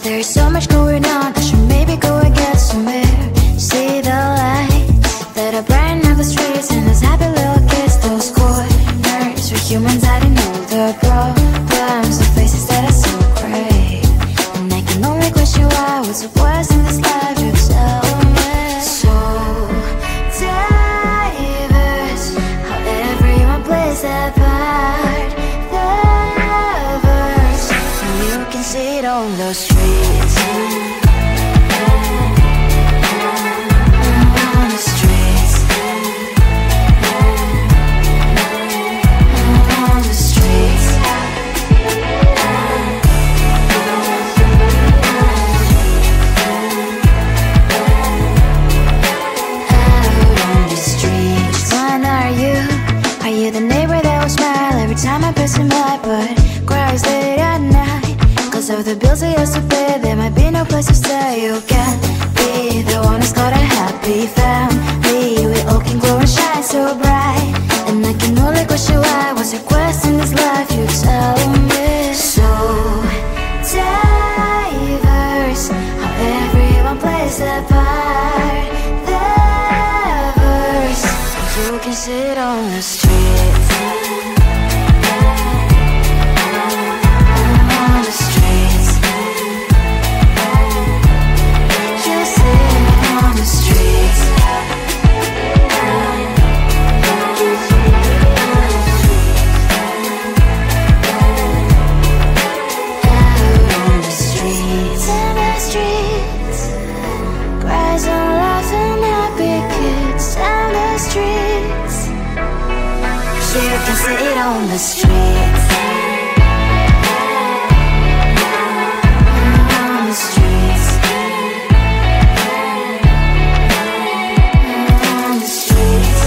There's so much going on, I should maybe go question why. What's the worst in this life? You tell me. So diverse, how everyone plays their part. The verse, and you can see it on the streets. On the streets. On the streets. The neighbor that will smile every time I pass him by, but cries late at night. Cause of the bills I used to pay, there might be no place to stay. You can be the one who's got a happy family. We all can glow and shine so bright, and I can only question why. What's your quest in this life? You tell me. So diverse, how everyone plays their part. The verse, you can sit on the street. On the streets. You sit on the streets. Out on the streets. In the streets. Cries and laughing, happy kids. And the streets. You can sit on the streets. On the streets. On the streets.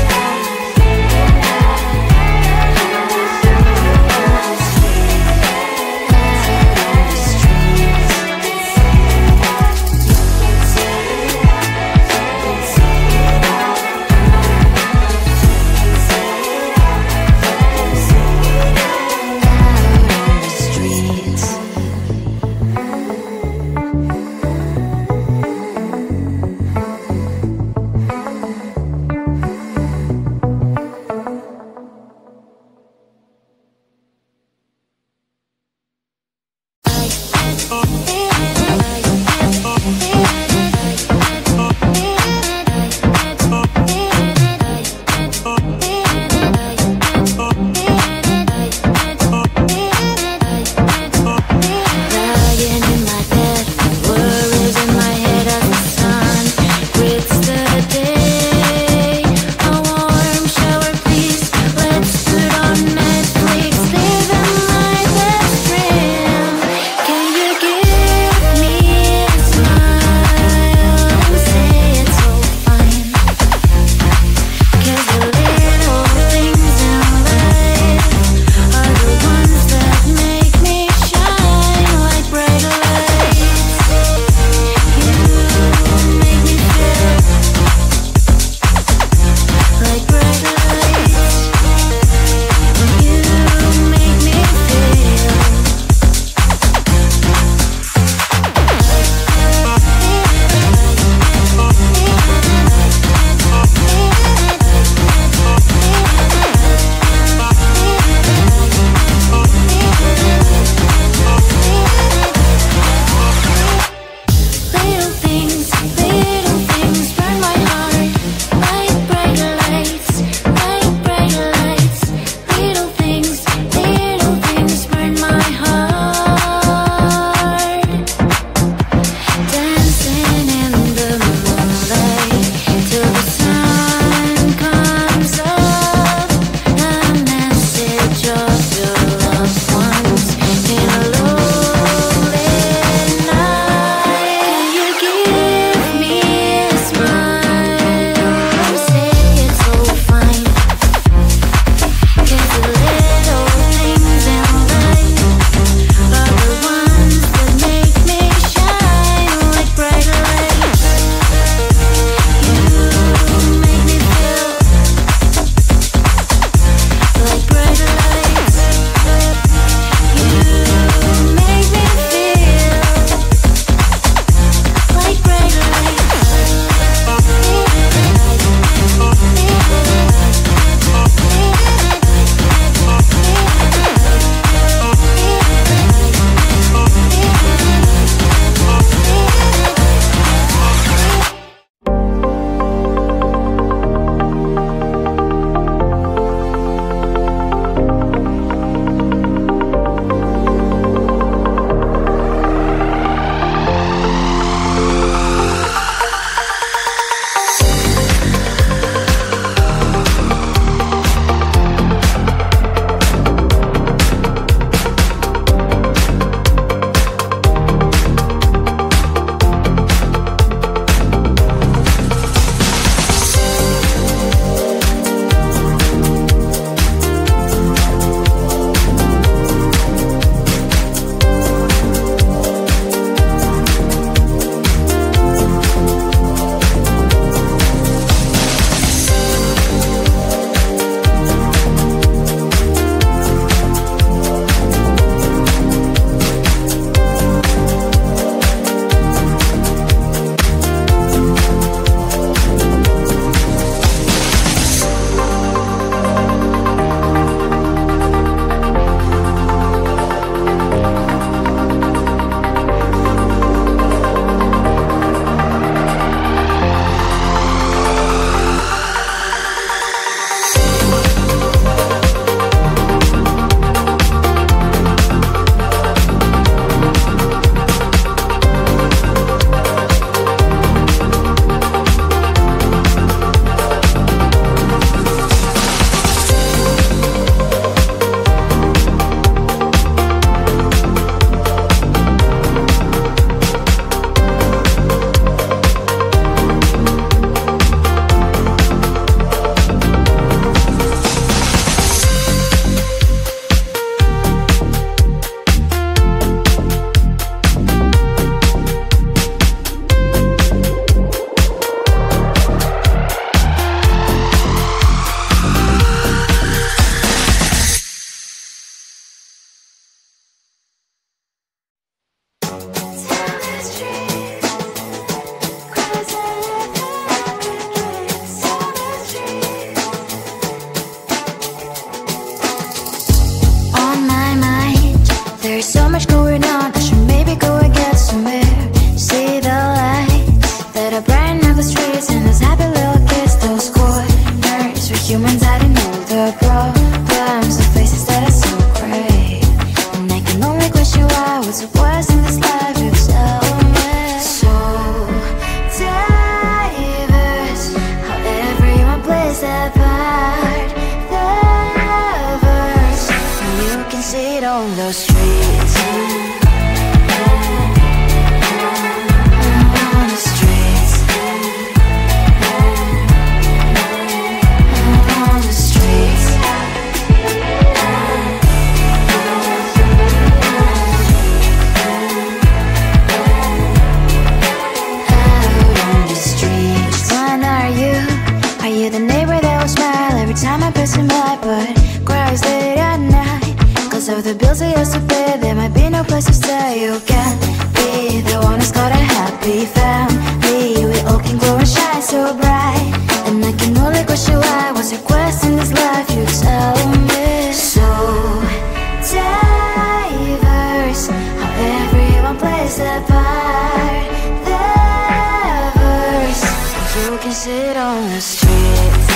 can sit on the streets.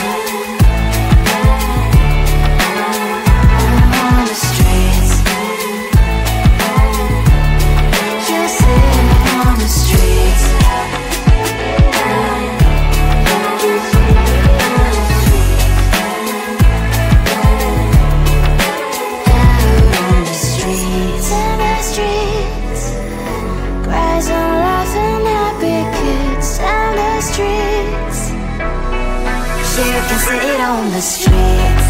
On the streets. She'll sit on the streets. You can sit on the streets.